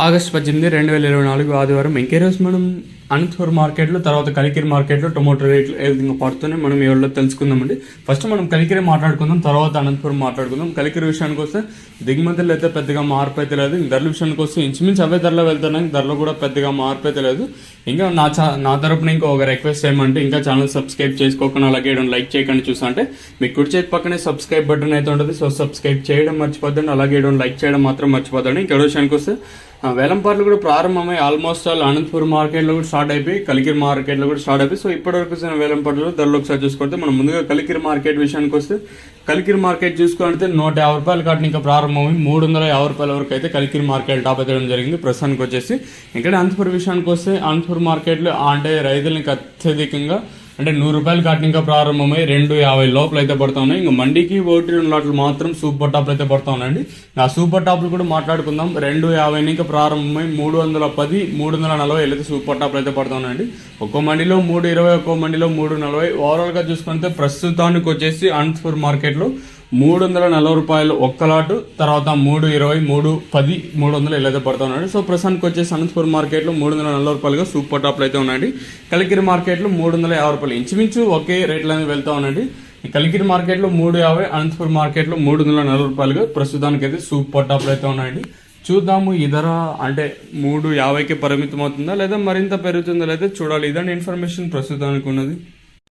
August 18, 2024 ఆదివారం. ఇంకే రోజు మనం అనంతపురం మార్కెట్లో, తర్వాత కలికిరి మార్కెట్లో టొమాటో రేట్లు ఏ విధంగా పడుతున్నాయి మనం ఈ రోజులో తెలుసుకుందామండి. ఫస్ట్ మనం కలికిరి మాట్లాడుకుందాం, తర్వాత అనంతపురం మాట్లాడుకుందాం. కలికిరి విషయానికి వస్తే దిగుమతులు అయితే పెద్దగా మార్పు అయితే లేదు. ధరల విషయానికి వస్తే ఇంచుమించు అవే ధరలో వెళ్తున్నాయి. ధరలు కూడా పెద్దగా మార్పు అయితే లేదు. ఇంకా నా తరపున ఇంకా ఒక రిక్వెస్ట్ ఏమంటే, ఇంకా ఛానల్ సబ్స్క్రైబ్ చేసుకోకుండా అలాగే లైక్ చేయకుండా చూసా అంటే మీకు కుడి చేతి పక్కనే సబ్స్క్రైబ్ బటన్ అయితే ఉంటుంది. సో సబ్స్క్రైబ్ చేయడం మర్చిపోద్దండి, అలాగే లైక్ చేయడం మాత్రం మర్చిపోద్దండి. ఇంకా విషయానికి వస్తే వేలంపాట్లు కూడా ప్రారంభమై ఆల్మోస్ట్ ఆల్ అనంతపురం మార్కెట్లో కూడా స్టార్ట్ అయిపోయి, కలికిరి మార్కెట్లో కూడా స్టార్ట్ అయిపోయి. సో ఇప్పటివరకు వేలంపాట్లు ధరలు ఒకసారి చూసుకుంటే మనం ముందుగా కలికిరి మార్కెట్ విషయానికి వస్తే, కలికిరి మార్కెట్ చూసుకుంటే 150 రూపాయలు కాటిని ఇంకా ప్రారంభమై 350 రూపాయల వరకు అయితే కలికిరి మార్కెట్ టాప్ అయితే జరిగింది ప్రస్తుతానికి వచ్చేసి. ఇక్కడ అనంతపురం విషయానికి వస్తే అనంతపురం మార్కెట్లో అంటే రైతులకి అత్యధికంగా అంటే 100 రూపాయలు కాటిని ఇంకా ప్రారంభమై 250 లోపల అయితే పడుతూ ఉన్నాయి. ఇంకా మండికి 1-2 లాట్లు మాత్రం సూపర్ టాప్లు అయితే పడుతూ ఉన్నాయండి. ఆ సూపర్ టాప్లు కూడా మాట్లాడుకుందాం. 250 ఇంకా ప్రారంభమై 310, 340 అయితే సూపర్ టాప్లు అయితే పడుతూ ఉన్నాయండి. ఒక్కో మండిలో 320, ఒక్కో మండిలో 340. ఓవరాల్గా చూసుకుంటే ప్రస్తుతానికి వచ్చేసి అనంతపురం మార్కెట్లో 340 రూపాయలు ఒక్క లాటు, తర్వాత 320, 310, 300 ఇలా అయితే పడుతూ ఉన్నాయండి. సో ప్రస్తుతానికి వచ్చేసి అనంతపురం మార్కెట్లో 340 రూపాయలుగా సూపర్ టాప్లు అయితే ఉన్నాయండి. కలికిరి మార్కెట్లో 350 రూపాయలు ఇంచుమించు ఒకే రేట్లు అనేది వెళ్తూ ఉన్నాయండి. కలికిరి మార్కెట్లో 350, అనంతపురం మార్కెట్లో 340 రూపాయలుగా ప్రస్తుతానికి అయితే సూపర్ టాప్లు అయితే ఉన్నాయండి. చూద్దాము ఈ ధర అంటే 350కి పరిమితం అవుతుందా లేదా మరింత పెరుగుతుందా లేదా చూడాలి. ఇదండి ఇన్ఫర్మేషన్ ప్రస్తుతానికి ఉన్నది.